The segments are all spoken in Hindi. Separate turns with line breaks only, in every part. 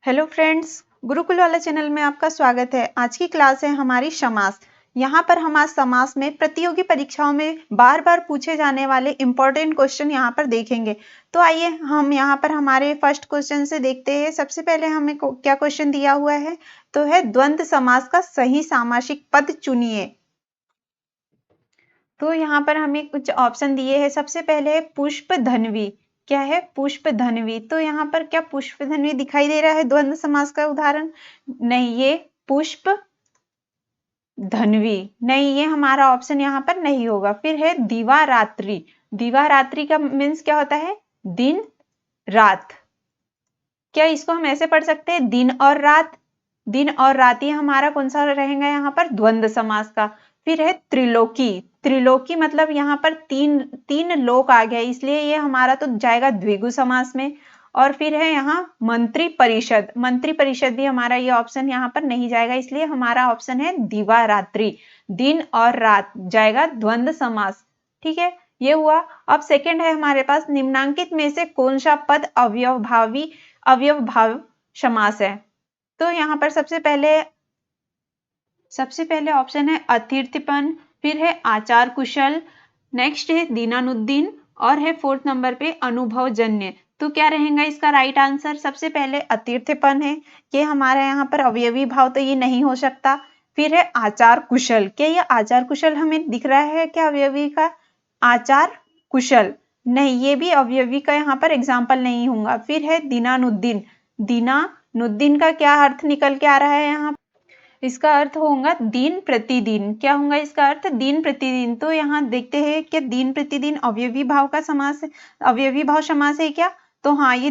हेलो फ्रेंड्स, गुरुकुल वाला चैनल में आपका स्वागत है। आज की क्लास है हमारी समास। यहाँ पर हम आज समास में प्रतियोगी परीक्षाओं में बार बार पूछे जाने वाले इंपॉर्टेंट क्वेश्चन यहाँ पर देखेंगे। तो आइए हम यहाँ पर हमारे फर्स्ट क्वेश्चन से देखते हैं। सबसे पहले हमें क्या क्वेश्चन दिया हुआ है, तो है द्वंद्व समास का सही सामासिक पद चुनिए। तो यहाँ पर हमें कुछ ऑप्शन दिए हैं। सबसे पहले है पुष्प धन्वी। क्या है? पुष्प धन्वी। तो यहाँ पर क्या पुष्प धन्वी दिखाई दे रहा है द्वंद्व समास का उदाहरण? नहीं, ये पुष्प धन्वी नहीं, ये हमारा ऑप्शन यहाँ पर नहीं होगा। फिर है दिवारात्रि। दिवारात्रि का मीन्स क्या होता है? दिन रात। क्या इसको हम ऐसे पढ़ सकते हैं दिन और रात? दिन और रात, ये हमारा कौन सा रहेगा यहाँ पर? द्वंद्व समास का। फिर है त्रिलोकी। त्रिलोकी मतलब यहाँ पर तीन तीन लोक आ गया, इसलिए ये हमारा तो जाएगा द्विगु समास में। और फिर है यहाँ मंत्री परिषद। मंत्री परिषद भी हमारा ये ऑप्शन यहाँ पर नहीं जाएगा, इसलिए हमारा ऑप्शन है दिवारात्रि। दिन और रात जाएगा द्वंद्व समास। ठीक है, ये हुआ। अब सेकंड है हमारे पास, निम्नांकित में से कौन सा पद अव्यवभाव समास है? तो यहाँ पर सबसे पहले ऑप्शन है अतीर्थपन, फिर है आचार कुशल, नेक्स्ट है दीनानुद्दीन और है फोर्थ नंबर पे अनुभवजन्य। तो क्या रहेगा इसका राइट आंसर? सबसे पहले अतीर्थपन है, कि हमारे यहाँ पर अवयवी भाव, तो ये नहीं हो सकता। फिर है आचार कुशल। क्या ये आचार कुशल हमें दिख रहा है क्या अवयवी का? आचार कुशल नहीं, ये भी अवयवी का यहाँ पर एग्जाम्पल नहीं होगा। फिर है दीनानुद्दीन। दीनानुद्दीन का क्या अर्थ निकल के आ रहा है यहाँ? इसका अर्थ होगा दिन प्रतिदिन। क्या होगा इसका अर्थ? दिन प्रतिदिन। तो यहाँ देखते हैं कि दिन प्रतिदिन अवयवी भाव का समास है, अवयवी भाव समास है क्या? तो हाँ, ये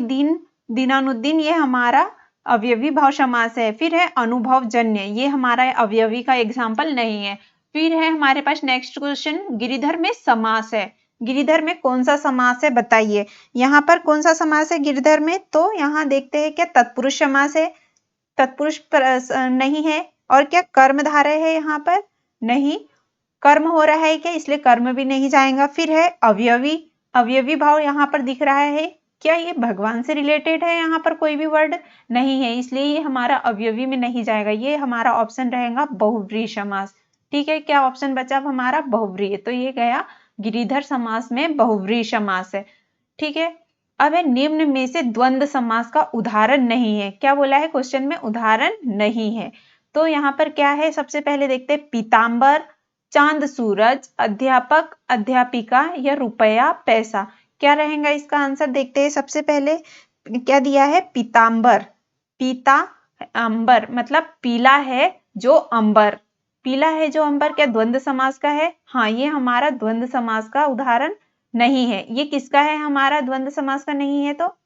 दीनानुद्दीन ये हमारा अवयवी भाव समास है। फिर है अनुभवजन्य, ये हमारा अवयवी का एग्जाम्पल नहीं है। फिर है हमारे पास नेक्स्ट क्वेश्चन, गिरिधर में समास है। गिरिधर में कौन सा समास है बताइए? यहाँ पर कौन सा समास है गिरिधर में? तो यहाँ देखते हैं क्या तत्पुरुष समास है? तत्पुरुष नहीं है। और क्या कर्मधारय है यहाँ पर? नहीं, कर्म हो रहा है क्या? इसलिए कर्म भी नहीं जाएगा। फिर है अवयवी। अवयवी भाव यहाँ पर दिख रहा है, क्या ये भगवान से रिलेटेड है? यहाँ पर कोई भी वर्ड नहीं है, इसलिए ये हमारा अवयवी में नहीं जाएगा। ये हमारा ऑप्शन रहेगा बहुव्रीहि समास। ठीक है, क्या ऑप्शन बचा अब हमारा? बहुव्रीहि। तो ये गया गिरिधर समास में बहुव्रीहि समास है। ठीक है, अब है निम्न में से द्वंद्व समास का उदाहरण नहीं है। क्या बोला है क्वेश्चन में? उदाहरण नहीं है। तो यहाँ पर क्या है? सबसे पहले देखते हैं पीताम्बर, चांद सूरज, अध्यापक अध्यापिका या रुपया पैसा। क्या रहेगा इसका आंसर? देखते हैं। सबसे पहले क्या दिया है? पीताम्बर। पीता अंबर मतलब पीला है जो अंबर। पीला है जो अंबर क्या द्वंद्व समास का है? हाँ, ये हमारा द्वंद्व समास का उदाहरण नहीं है। ये किसका है? हमारा द्वंद्व समास का नहीं है। तो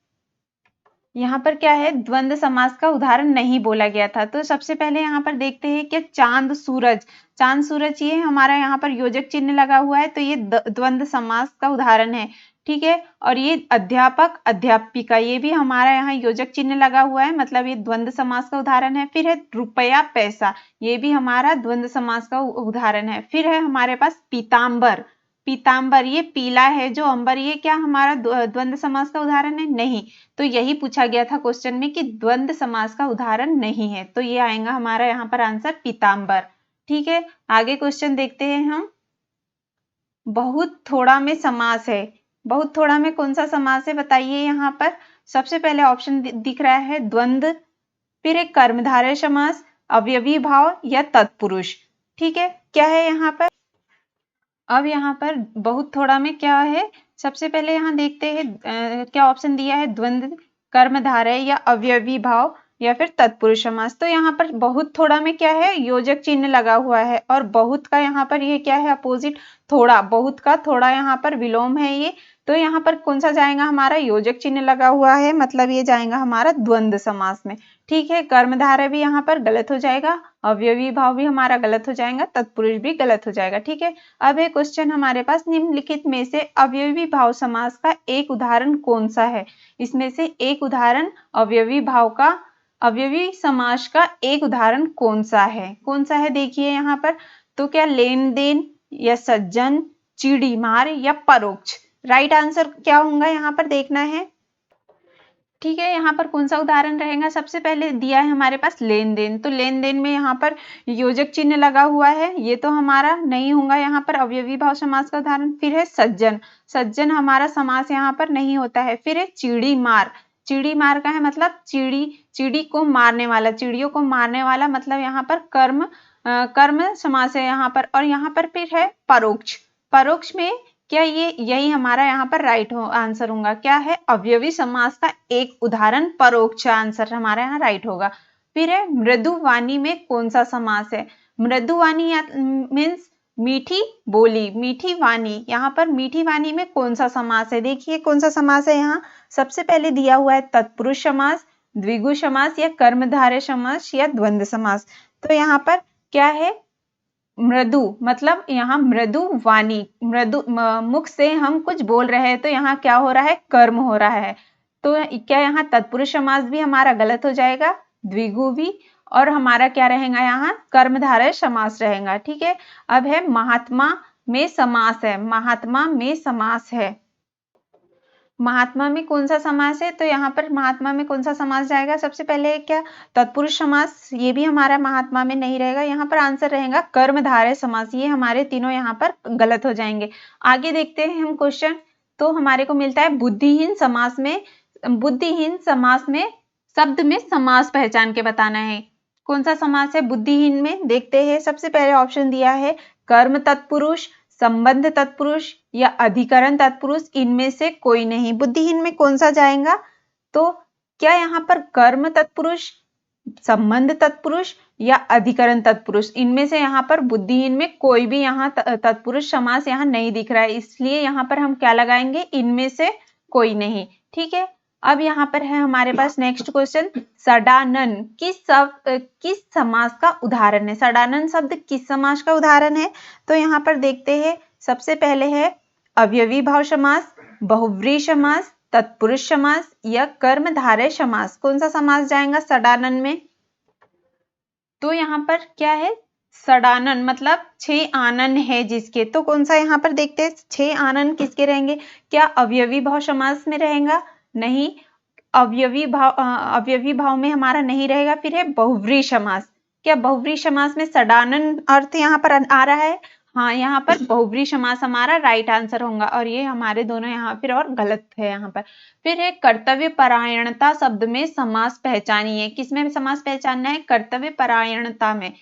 यहाँ पर क्या है? द्वंद्व समास का उदाहरण नहीं बोला गया था। तो सबसे पहले यहाँ पर देखते हैं कि चांद सूरज। चांद सूरज ये हमारा यहाँ पर योजक चिन्ह लगा हुआ है, तो ये द्वंद्व समास का उदाहरण है। ठीक है, और ये अध्यापक अध्यापिका, ये भी हमारा यहाँ योजक चिन्ह लगा हुआ है, मतलब ये द्वंद्व समास का उदाहरण है। फिर है रुपया पैसा, ये भी हमारा द्वंद्व समास का उदाहरण है। फिर है हमारे पास पीताम्बर। पीताम्बर ये पीला है जो अंबर, ये क्या हमारा द्वंद्व समास का उदाहरण है? नहीं। तो यही पूछा गया था क्वेश्चन में कि द्वंद्व समास का उदाहरण नहीं है, तो ये आएगा हमारा यहाँ पर आंसर पीताम्बर। ठीक है, आगे क्वेश्चन देखते हैं हम। बहुत थोड़ा में समास है। बहुत थोड़ा में कौन सा समास है बताइए? यहाँ पर सबसे पहले ऑप्शन दिख रहा है द्वंद्व, फिर एक कर्मधारय समास, अवयवी भाव या तत्पुरुष। ठीक है, क्या है यहाँ पर? अब यहाँ पर बहुत थोड़ा में क्या है? सबसे पहले यहाँ देखते हैं क्या ऑप्शन दिया है? द्वंद्व, कर्मधारय या अवयवी भाव या फिर तत्पुरुष समास। तो यहाँ पर बहुत थोड़ा में क्या है? योजक चिन्ह लगा हुआ है, और बहुत का यहाँ पर ये क्या है? अपोजिट। थोड़ा, बहुत का थोड़ा यहाँ पर विलोम है ये। तो यहाँ पर कौन सा जाएगा? हमारा योजक चिन्ह लगा हुआ है, मतलब ये जाएगा हमारा द्वंद्व समास में। ठीक है, कर्मधारय भी यहाँ पर गलत हो जाएगा, अवयवी भाव भी हमारा गलत हो जाएगा, तत्पुरुष भी गलत हो जाएगा। ठीक है, अब एक क्वेश्चन हमारे पास, निम्नलिखित में से अवयवी भाव समास का एक उदाहरण कौन सा है? इसमें से एक उदाहरण अवयवी भाव का, अवयवी समास का एक उदाहरण कौन सा है? कौन सा है देखिए यहाँ पर। तो क्या लेन देन या सज्जन, चिड़ी मार या परोक्ष? राइट आंसर क्या होगा यहाँ पर देखना है। ठीक है, यहाँ पर कौन सा उदाहरण रहेगा? सबसे पहले दिया है हमारे पास लेन देन, तो लेन देन में यहाँ पर योजक चिन्ह लगा हुआ है, ये तो हमारा नहीं होगा यहाँ पर अवयवी भाव समास का उदाहरण। फिर है सज्जन, सज्जन हमारा समास यहाँ पर नहीं होता है। फिर है चिड़ी मार, चिड़ी मार का है मतलब चिड़ी, चिड़ी को मारने वाला, चिड़ियों को मारने वाला, मतलब यहाँ पर कर्म समास है यहाँ पर। और यहाँ पर फिर है परोक्ष, परोक्ष में क्या ये यही हमारा यहाँ पर राइट आंसर होगा। क्या है? अवयवी समास का एक उदाहरण परोक्ष आंसर हमारा यहाँ राइट होगा। फिर है मृदुवाणी में कौन सा समास है? मृदुवाणी मीन्स मीठी बोली, मीठी वाणी, यहाँ पर मीठी वाणी में कौन सा समास है? देखिए कौन सा समास है यहाँ। सबसे पहले दिया हुआ है तत्पुरुष समास, द्विगु समास या कर्मधारय समास या द्वंद्व समास। तो यहाँ पर क्या है? मृदु, मतलब यहाँ मृदु वाणी, मृदु मुख से हम कुछ बोल रहे हैं तो यहाँ क्या हो रहा है? कर्म हो रहा है। तो क्या यहाँ तत्पुरुष समास भी हमारा गलत हो जाएगा, द्विगु भी, और हमारा क्या रहेगा यहाँ? कर्मधारय समास रहेगा। ठीक है, अब है महात्मा में समास है, महात्मा में समास है। महात्मा में कौन सा समास है? तो यहाँ पर महात्मा में कौन सा समास जाएगा? सबसे पहले क्या? तत्पुरुष समास, ये भी हमारा महात्मा में नहीं रहेगा। यहाँ पर आंसर रहेगा कर्मधारय समास। ये हमारे तीनों यहाँ पर गलत हो जाएंगे। आगे देखते हैं हम क्वेश्चन। तो हमारे को मिलता है बुद्धिहीन समास में, बुद्धिहीन समास में शब्द में समास पहचान के बताना है। कौन सा समास है बुद्धिहीन में? देखते हैं। सबसे पहले ऑप्शन दिया है कर्म तत्पुरुष, संबंध तत्पुरुष या अधिकरण तत्पुरुष, इनमें से कोई नहीं। बुद्धिहीन में कौन सा जाएगा? तो क्या यहाँ पर कर्म तत्पुरुष, संबंध तत्पुरुष या अधिकरण तत्पुरुष, इनमें से यहाँ पर बुद्धिहीन में कोई भी यहाँ तत्पुरुष समास यहाँ नहीं दिख रहा है, इसलिए यहाँ पर हम क्या लगाएंगे? इनमें से कोई नहीं। ठीक है, अब यहाँ पर है हमारे पास नेक्स्ट क्वेश्चन, सडानन किस समास का उदाहरण है? सडानन शब्द किस समास का उदाहरण है? तो यहाँ पर देखते हैं। सबसे पहले है अवयवी भाव समास, बहुव्रीहि समास, तत्पुरुष समास या कर्मधारय समास। कौन सा समास जाएगा सडानन में? तो यहाँ पर क्या है? सडानन मतलब 6 आनन है जिसके, तो कौन सा यहाँ पर देखते हैं 6 आनन किसके रहेंगे? क्या अवयवी भाव समास में रहेगा? नहीं, अवयवी भाव में हमारा नहीं रहेगा। फिर है बहुव्रीहि समास, क्या बहुव्रीहि समास में सडानन अर्थ यहाँ पर आ रहा है? हाँ, यहाँ पर बहुव्रीहि समास हमारा राइट आंसर होगा, और ये हमारे दोनों यहाँ फिर और गलत है यहाँ पर। फिर है कर्तव्य परायणता शब्द में समास पहचानिए। किसमें समास पहचानना है? कर्तव्य परायणता में।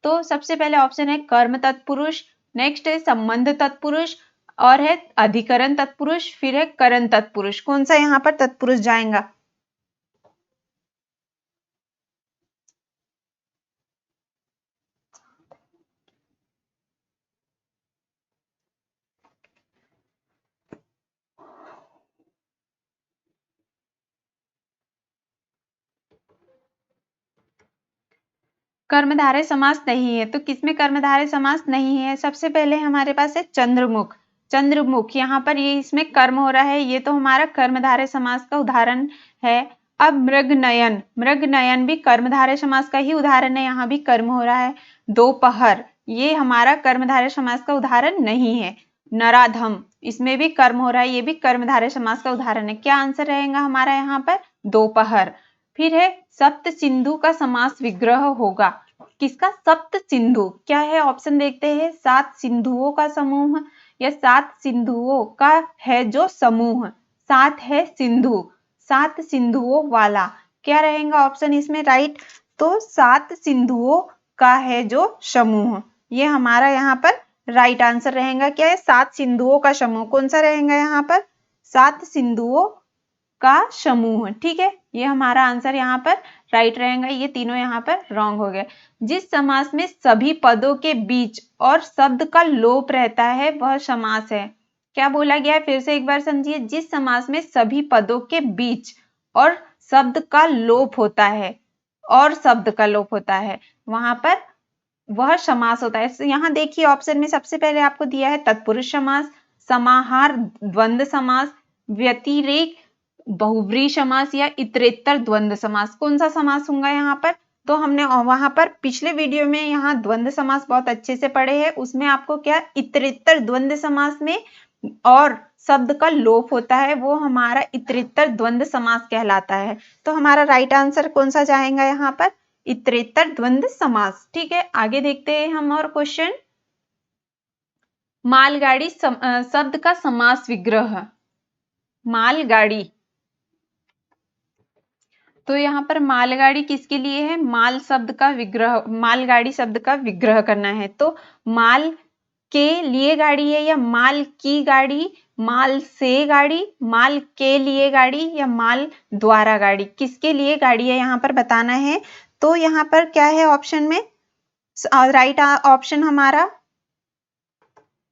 तो सबसे पहले ऑप्शन है कर्म तत्पुरुष, नेक्स्ट है संबंध तत्पुरुष, और है अधिकरण तत्पुरुष, फिर है करण तत्पुरुष। कौन सा यहाँ पर तत्पुरुष जाएगा? कर्मधारय समास नहीं है, तो किसमें कर्मधारय समास नहीं है? सबसे पहले हमारे पास है चंद्रमुख, चंद्रमुख यहाँ पर ये इसमें कर्म हो रहा है, ये तो हमारा कर्मधारय समास का उदाहरण है। अब मृगनयन, मृगनयन भी कर्मधारय समास का ही उदाहरण है, यहाँ भी कर्म हो रहा है। दोपहर, ये हमारा कर्मधारय समास का उदाहरण नहीं है। नराधम, इसमें भी कर्म हो रहा है, ये भी कर्मधारय समास का उदाहरण है। क्या आंसर रहेगा हमारा यहाँ पर? दोपहर। फिर है सप्त सिंधु का समास विग्रह होगा। किसका? सप्त सिंधु, क्या है ऑप्शन देखते हैं। 7 सिंधुओं का समूह या 7 सिंधुओं का है जो समूह, 7 है सिंधु, 7 सिंधुओं वाला, क्या रहेगा ऑप्शन इसमें राइट? तो 7 सिंधुओं का है जो समूह, ये हमारा यहाँ पर राइट आंसर रहेगा। क्या है? 7 सिंधुओं का समूह। कौन सा रहेगा यहाँ पर? 7 सिंधुओं का समूह। ठीक है, ये हमारा आंसर यहाँ पर राइट रहेगा। ये तीनों यहाँ पर रॉन्ग हो गए। जिस समास में सभी पदों के बीच और शब्द का लोप रहता है वह समास है। क्या बोला गया है? फिर से एक बार समझिए। जिस समास में सभी पदों के बीच और शब्द का लोप होता है, और शब्द का लोप होता है, वहां पर वह समास होता है। यहाँ देखिए ऑप्शन में सबसे पहले आपको दिया है तत्पुरुष समास, समाहार द्वंद्व समास, व्यतिरेक बहुव्रीहि समास या इतरेत्तर द्वंद्व समास। कौन सा समास होगा यहाँ पर? तो हमने वहां पर पिछले वीडियो में यहाँ द्वंद्व समास बहुत अच्छे से पढ़े हैं, उसमें आपको क्या इतरेत्तर द्वंद्व समास में और शब्द का लोप होता है वो हमारा इतरेतर द्वंद्व समास कहलाता है। तो हमारा राइट आंसर कौन सा जाएगा यहाँ पर? इतरेतर द्वंद्व समास। ठीक है, आगे देखते हैं हम और क्वेश्चन। मालगाड़ी शब्द का समास विग्रह। मालगाड़ी, तो यहाँ पर मालगाड़ी किसके लिए है? माल शब्द का विग्रह, मालगाड़ी शब्द का विग्रह करना है। तो माल के लिए गाड़ी है या माल की गाड़ी, माल से गाड़ी, माल के लिए गाड़ी या माल द्वारा गाड़ी, किसके लिए गाड़ी है यहाँ पर बताना है। तो यहाँ पर क्या है ऑप्शन में? राइट ऑप्शन हमारा,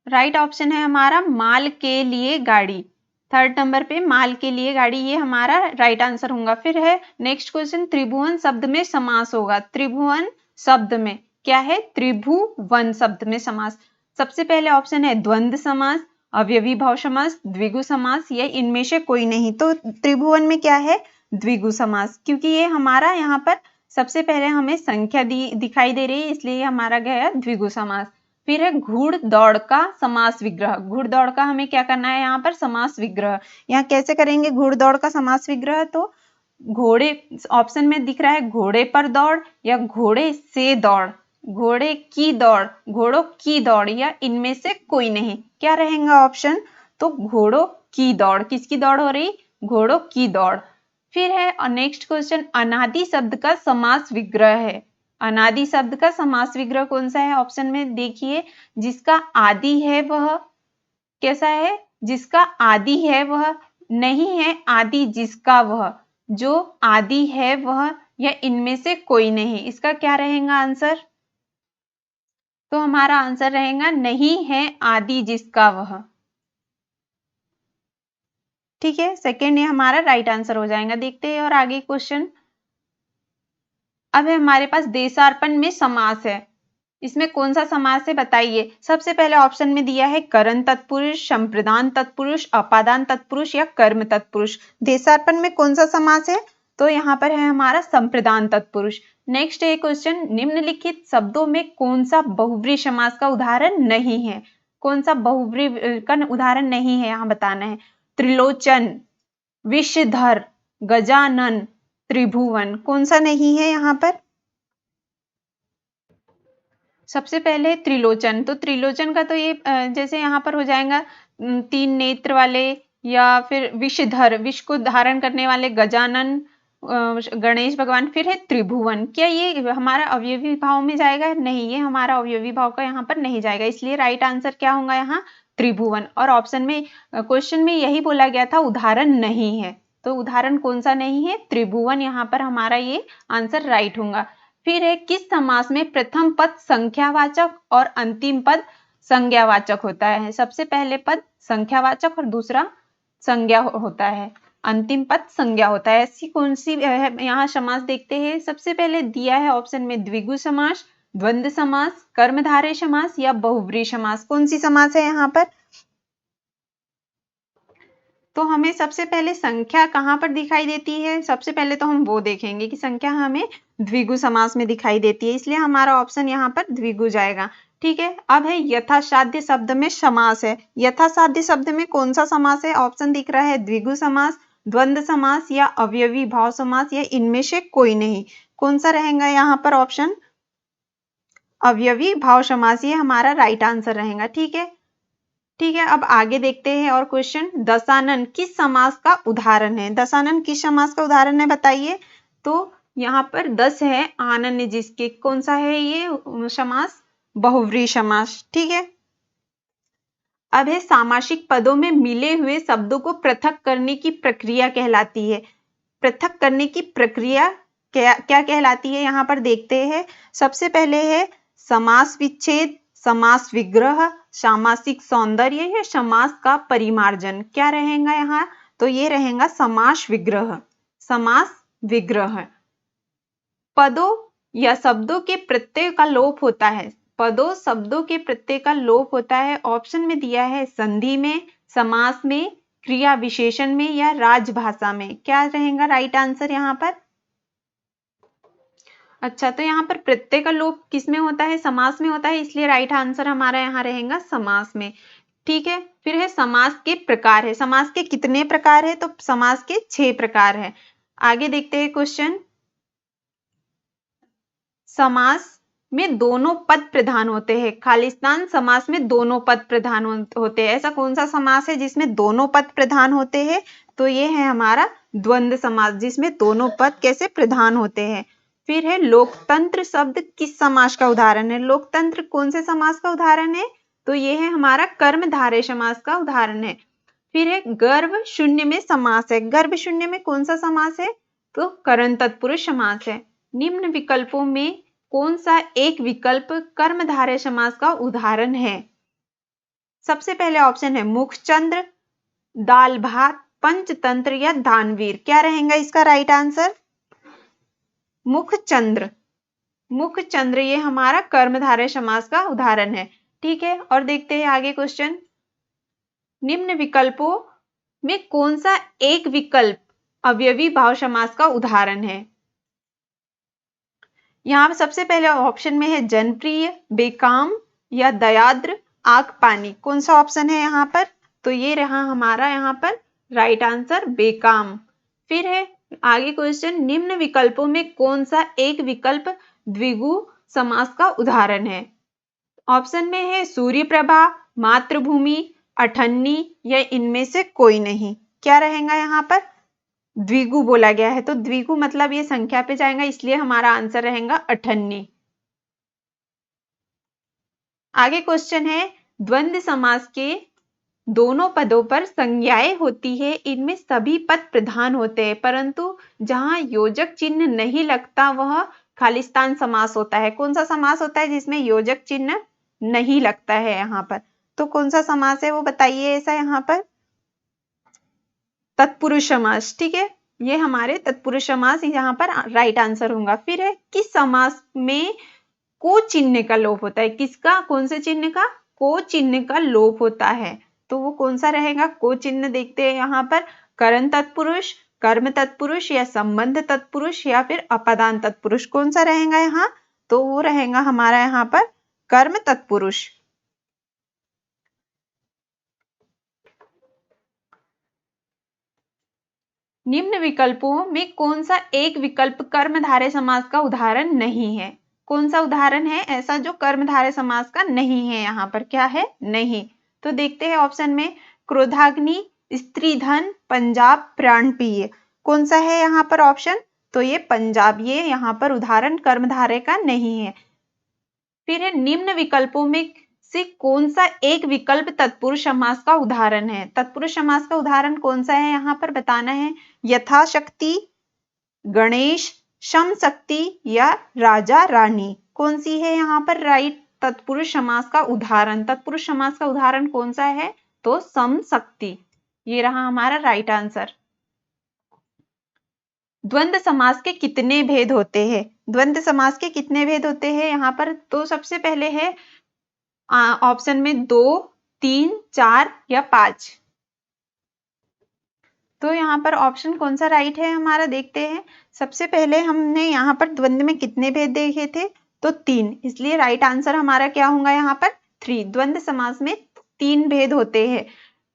राइट ऑप्शन है हमारा माल के लिए गाड़ी। थर्ड नंबर पे माल के लिए गाड़ी, ये हमारा राइट आंसर होगा। फिर है नेक्स्ट क्वेश्चन, त्रिभुवन शब्द में समास होगा। त्रिभुवन शब्द में क्या है? त्रिभुवन शब्द में समास। सबसे पहले ऑप्शन है द्वंद्व समास, अवयवी भाव समास, द्विगु समास, या इनमें से कोई नहीं। तो त्रिभुवन में क्या है? द्विगु समास, क्योंकि ये हमारा यहाँ पर सबसे पहले हमें संख्या दिखाई दे रही है, इसलिए हमारा गया द्विगु समास। फिर है घुड़ दौड़ का समास विग्रह। घुड़ दौड़ का हमें क्या करना है यहाँ पर? समास विग्रह। यहाँ कैसे करेंगे घुड़ दौड़ का समास विग्रह? तो घोड़े, ऑप्शन में दिख रहा है घोड़े पर दौड़ या घोड़े से दौड़, घोड़े की दौड़, घोड़ों की दौड़, या इनमें से कोई नहीं। क्या रहेगा ऑप्शन? तो घोड़ों की दौड़। किसकी दौड़ हो रही? घोड़ों की दौड़। फिर है नेक्स्ट क्वेश्चन, अनादि शब्द का समास विग्रह है। अनादि शब्द का समास विग्रह कौन सा है? ऑप्शन में देखिए, जिसका आदि है वह कैसा है? जिसका आदि है वह, नहीं है आदि जिसका वह, जो आदि है वह, या इनमें से कोई नहीं। इसका क्या रहेगा आंसर? तो हमारा आंसर रहेगा नहीं है आदि जिसका वह। ठीक है, सेकेंड ये हमारा राइट आंसर हो जाएगा। देखते हैं और आगे क्वेश्चन। अब है हमारे पास देशार्पण में समास है, इसमें कौन सा समास है बताइए। सबसे पहले ऑप्शन में दिया है करण तत्पुरुष, संप्रदान तत्पुरुष, अपादान तत्पुरुष या कर्म तत्पुरुष। देशार्पण में कौन सा समास है? तो यहाँ पर है हमारा संप्रदान तत्पुरुष। नेक्स्ट है क्वेश्चन, निम्नलिखित शब्दों में कौन सा बहुव्रीहि समास का उदाहरण नहीं है? कौन सा बहुव्रीहि का उदाहरण नहीं है यहाँ बताना है। त्रिलोचन, विषधर, गजानन, त्रिभुवन, कौन सा नहीं है यहाँ पर? सबसे पहले त्रिलोचन, तो त्रिलोचन का तो ये जैसे यहाँ पर हो जाएगा तीन नेत्र वाले, या फिर विषधर, विष को धारण करने वाले, गजानन गणेश भगवान। फिर है त्रिभुवन, क्या ये हमारा अवयवी भाव में जाएगा? नहीं, ये हमारा अवयवी भाव का यहाँ पर नहीं जाएगा, इसलिए राइट आंसर क्या होगा यहाँ? त्रिभुवन। और ऑप्शन में क्वेश्चन में यही बोला गया था उदाहरण नहीं है, तो उदाहरण कौन सा नहीं है? त्रिभुवन। यहाँ पर हमारा ये आंसर राइट होगा। फिर है किस समास में प्रथम पद संख्यावाचक और अंतिम पद संज्ञावाचक होता है? सबसे पहले पद संख्यावाचक और दूसरा संज्ञा होता है, अंतिम पद संज्ञा होता है। ऐसी कौन सी यहाँ समास देखते हैं। सबसे पहले दिया है ऑप्शन में द्विगु समास, द्वंद्व समास, कर्मधारय समास या बहुव्रीहि समास। कौन सी समास है यहाँ पर? तो हमें सबसे पहले संख्या कहाँ पर दिखाई देती है? सबसे पहले तो हम वो देखेंगे कि संख्या हमें द्विगु समास में दिखाई देती है, इसलिए हमारा ऑप्शन यहाँ पर द्विगु जाएगा। ठीक है, अब है यथासाध्य शब्द में समास है। यथासाध्य शब्द में कौन सा समास है? ऑप्शन दिख रहा है द्विगु समास, द्वंद्व समास या अवयवी भाव समास, या इनमें से कोई नहीं। कौन सा रहेगा यहाँ पर ऑप्शन? अवयवी भाव समास, ये हमारा राइट आंसर रहेगा। ठीक है, ठीक है, अब आगे देखते हैं और क्वेश्चन, दशानन किस समास का उदाहरण है? दशानन किस समास का उदाहरण है बताइए। तो यहाँ पर 10 है, आनन्य जिसके, कौन सा है ये समास? बहुव्रीहि समास। ठीक है, अब है सामासिक पदों में मिले हुए शब्दों को पृथक करने की प्रक्रिया कहलाती है। पृथक करने की प्रक्रिया क्या कहलाती है यहाँ पर देखते हैं। सबसे पहले है समास विच्छेद, समास विग्रह, सामासिक सौंदर्य या समास का परिमार्जन। क्या रहेगा यहाँ? तो ये रहेगा समास विग्रह। समास विग्रह पदों या शब्दों के प्रत्यय का लोप होता है। पदों शब्दों के प्रत्यय का लोप होता है। ऑप्शन में दिया है संधि में, समास में, क्रिया विशेषण में या राजभाषा में। क्या रहेगा राइट आंसर यहाँ पर? अच्छा, तो यहाँ पर प्रत्यय का लोप किस में होता है? समास में होता है, इसलिए राइट आंसर हमारा यहाँ रहेगा समास में। ठीक है। फिर है समास के प्रकार है, समास के कितने प्रकार है, तो समास के 6 प्रकार है। आगे देखते हैं क्वेश्चन। समास में दोनों पद प्रधान होते हैं, खालिस्तान समास में दोनों पद प्रधान होते हैं। ऐसा कौन सा समास है जिसमें दोनों पद प्रधान होते हैं, तो ये है हमारा द्वंद्व समास, जिसमें दोनों पद कैसे प्रधान होते हैं। फिर है लोकतंत्र शब्द किस समास का उदाहरण है, लोकतंत्र कौन से समास का उदाहरण है, तो ये है हमारा कर्मधारय समास का उदाहरण है। फिर है गर्भ शून्य में समास है, गर्भ शून्य में कौन सा समास है, तो करण तत्पुरुष समास है। निम्न विकल्पों में कौन सा एक विकल्प कर्मधारय समास का उदाहरण है, सबसे पहले ऑप्शन है मुखचंद्र, दाल भात, पंचतंत्र या दानवीर। क्या रहेगा इसका राइट आंसर, मुखचंद्र। मुखचंद्र ये हमारा कर्मधारय समास का उदाहरण है। ठीक है, और देखते हैं आगे क्वेश्चन। निम्न विकल्पों में कौन सा एक विकल्प अवयवी भाव समास का उदाहरण है, यहाँ पर सबसे पहले ऑप्शन में है जनप्रिय, बेकाम या दयाद्र, आग पानी। कौन सा ऑप्शन है यहाँ पर, तो ये रहा हमारा यहाँ पर राइट आंसर बेकाम। फिर है आगे क्वेश्चन, निम्न विकल्पों में कौन सा एक विकल्प द्विगु समास का उदाहरण है, ऑप्शन में है सूर्य प्रभा, मातृभूमि, अठन्नी या इनमें से कोई नहीं। क्या रहेगा यहाँ पर, द्विगु बोला गया है, तो द्विगु मतलब ये संख्या पे जाएगा, इसलिए हमारा आंसर रहेगा अठन्नी। आगे क्वेश्चन है, द्वंद्व समास के दोनों पदों पर संज्ञाएं होती है, इनमें सभी पद प्रधान होते हैं, परंतु जहां योजक चिन्ह नहीं लगता वह खालिस्तान समास होता है। कौन सा समास होता है जिसमें योजक चिन्ह नहीं लगता है यहाँ पर, तो कौन सा समास है वो बताइए ऐसा यहाँ पर, तत्पुरुष समास। ठीक है, ये हमारे तत्पुरुष समास यहाँ पर राइट आंसर होगा। फिर है किस समास में को चिन्ह का लोप होता है, किसका, कौन से चिन्ह का, को चिन्ह का लोप होता है, तो वो कौन सा रहेगा को चिन्ह, देखते हैं यहाँ पर करण तत्पुरुष, कर्म तत्पुरुष या संबंध तत्पुरुष या फिर अपदान तत्पुरुष, कौन सा रहेगा यहाँ, तो वो रहेगा हमारा यहाँ पर कर्म तत्पुरुष। निम्न विकल्पों में कौन सा एक विकल्प कर्मधारय समास का उदाहरण नहीं है, कौन सा उदाहरण है ऐसा जो कर्मधारय समास का नहीं है, यहाँ पर क्या है, नहीं। तो देखते हैं ऑप्शन में, क्रोधाग्नि, स्त्री धन, पंजाब, प्राण प्रिय। कौन सा है यहाँ पर ऑप्शन, तो ये पंजाब, ये यहाँ पर उदाहरण कर्मधारय का नहीं है। फिर है निम्न विकल्पों में से कौन सा एक विकल्प तत्पुरुष समास का उदाहरण है, तत्पुरुष समास का उदाहरण कौन सा है यहाँ पर बताना है, यथाशक्ति, गणेश, शम शक्ति या राजा रानी। कौन सी है यहाँ पर राइट तत्पुरुष समास का उदाहरण, तत्पुरुष समास का उदाहरण कौन सा है, तो सम शक्ति, ये रहा हमारा राइट आंसर। द्वंद्व समास के कितने भेद होते हैं, द्वंद्व समास के कितने भेद होते हैं यहाँ पर, तो सबसे पहले है ऑप्शन में 2, 3, 4 या 5। तो यहाँ पर ऑप्शन कौन सा राइट है हमारा, देखते हैं। सबसे पहले हमने यहाँ पर द्वंद्व में कितने भेद देखे थे, तो 3, इसलिए राइट आंसर हमारा क्या होगा यहाँ पर 3। द्वंद्व समास में 3 भेद होते हैं।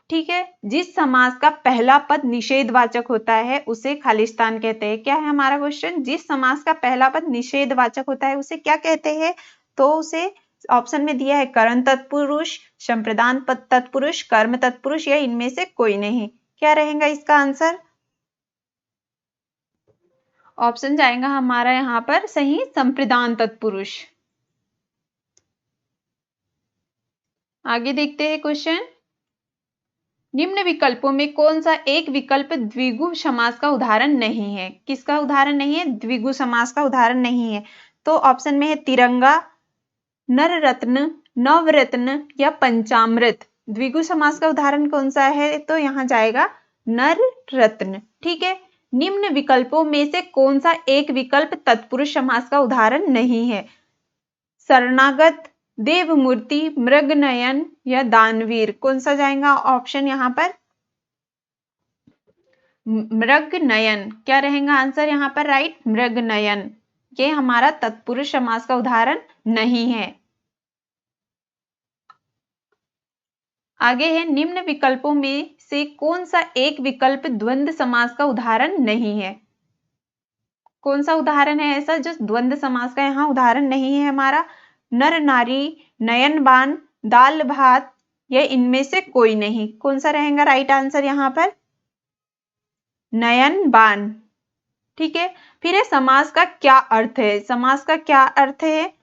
ठीक है, जिस समास का पहला पद निषेधवाचक होता है उसे खालिस्तान कहते हैं। क्या है हमारा क्वेश्चन, जिस समास का पहला पद निषेधवाचक होता है उसे क्या कहते हैं, तो उसे ऑप्शन में दिया है करण तत्पुरुष, संप्रदान तत्पुरुष, कर्म तत्पुरुष या इनमें से कोई नहीं। क्या रहेगा इसका आंसर, ऑप्शन जाएगा हमारा यहाँ पर सही संप्रदान तत्पुरुष। आगे देखते हैं क्वेश्चन, निम्न विकल्पों में कौन सा एक विकल्प द्विगु समास का उदाहरण नहीं है, किसका उदाहरण नहीं है, द्विगु समास का उदाहरण नहीं है। तो ऑप्शन में है तिरंगा, नर रत्न, नवरत्न या पंचामृत। द्विगु समास का उदाहरण कौन सा है, तो यहाँ जाएगा नर रत्न। ठीक है, निम्न विकल्पों में से कौन सा एक विकल्प तत्पुरुष समास का उदाहरण नहीं है, शरणागत, देवमूर्ति, मृगनयन या दानवीर। कौन सा जाएगा ऑप्शन यहाँ पर, मृगनयन। क्या रहेगा आंसर यहाँ पर राइट, मृगनयन, ये हमारा तत्पुरुष समास का उदाहरण नहीं है। आगे है निम्न विकल्पों में से कौन सा एक विकल्प द्वंद्व समास का उदाहरण नहीं है। कौन सा उदाहरण है ऐसा जो द्वंद्व समास का यहाँ उदाहरण नहीं है हमारा। नर नारी, नयन बान, दाल भात, या इनमें से कोई नहीं। कौन सा रहेगा राइट आंसर यहाँ पर? नयन बान। ठीक है, फिर है समास का क्या अर्थ है। समास का क्या अर्थ है?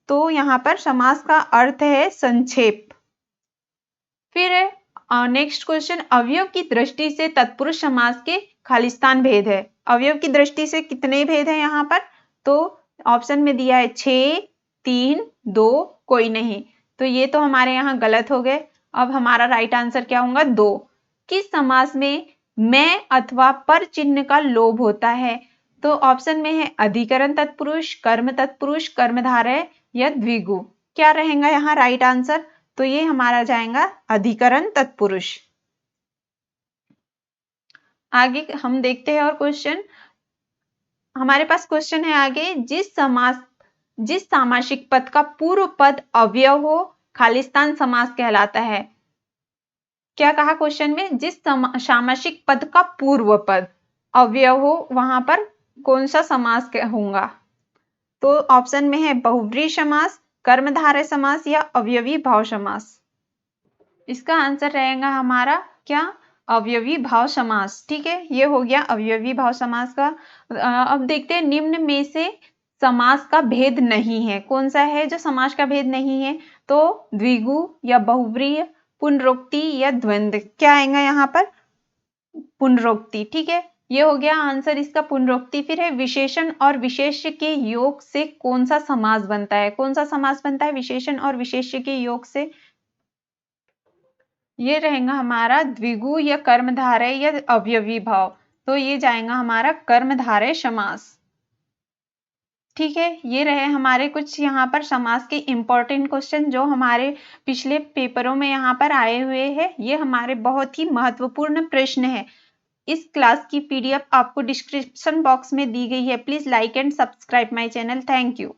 तो यहाँ पर समास का अर्थ है संक्षेप। फिर है नेक्स्ट क्वेश्चन, अवयव की दृष्टि से तत्पुरुष समास के खालिस्तान भेद है। अवयव की दृष्टि से कितने भेद है यहाँ पर? तो ऑप्शन में दिया है 6, 3, 2, कोई नहीं। तो ये तो हमारे यहाँ गलत हो गए। अब हमारा राइट आंसर क्या होगा? 2। किस समास में मैं अथवा पर चिन्ह का लोभ होता है? तो ऑप्शन में है अधिकरण तत्पुरुष, कर्म तत्पुरुष, कर्मधारय या द्विगु। क्या रहेगा यहाँ राइट आंसर? तो ये हमारा जाएगा अधिकरण तत्पुरुष। आगे हम देखते हैं और क्वेश्चन, हमारे पास क्वेश्चन है आगे, जिस सामासिक पद का पूर्व पद अवयव हो खालिस्तान समास कहलाता है। क्या कहा क्वेश्चन में? जिस सामासिक पद का पूर्व पद अवयव हो वहां पर कौन सा समास होगा? तो ऑप्शन में है बहुव्रीहि समास, कर्मधारय समास या अवयवी भाव समास। इसका आंसर रहेगा हमारा क्या? अवयवी भाव समास। ठीक है, ये हो गया अवयवी भाव समास का। अब देखते हैं निम्न में से समास का भेद नहीं है। कौन सा है जो समास का भेद नहीं है? तो द्विगु या बहुव्रीहि, पुनरोक्ति या द्वंद्व। क्या आएगा यहाँ पर? पुनरोक्ति। ठीक है, ये हो गया आंसर इसका पुनरोक्ति। फिर है विशेषण और विशेष्य के योग से कौन सा समास बनता है? कौन सा समास बनता है विशेषण और विशेष्य के योग से? ये रहेगा हमारा द्विगु या कर्मधारय या अवयवी भाव। तो ये जाएगा हमारा कर्मधारय समास। ठीक है, ये रहे हमारे कुछ यहाँ पर समास के इंपॉर्टेंट क्वेश्चन जो हमारे पिछले पेपरों में यहाँ पर आए हुए हैं। ये हमारे बहुत ही महत्वपूर्ण प्रश्न है। इस क्लास की PDF आपको डिस्क्रिप्शन बॉक्स में दी गई है। Please like and subscribe my channel. Thank you.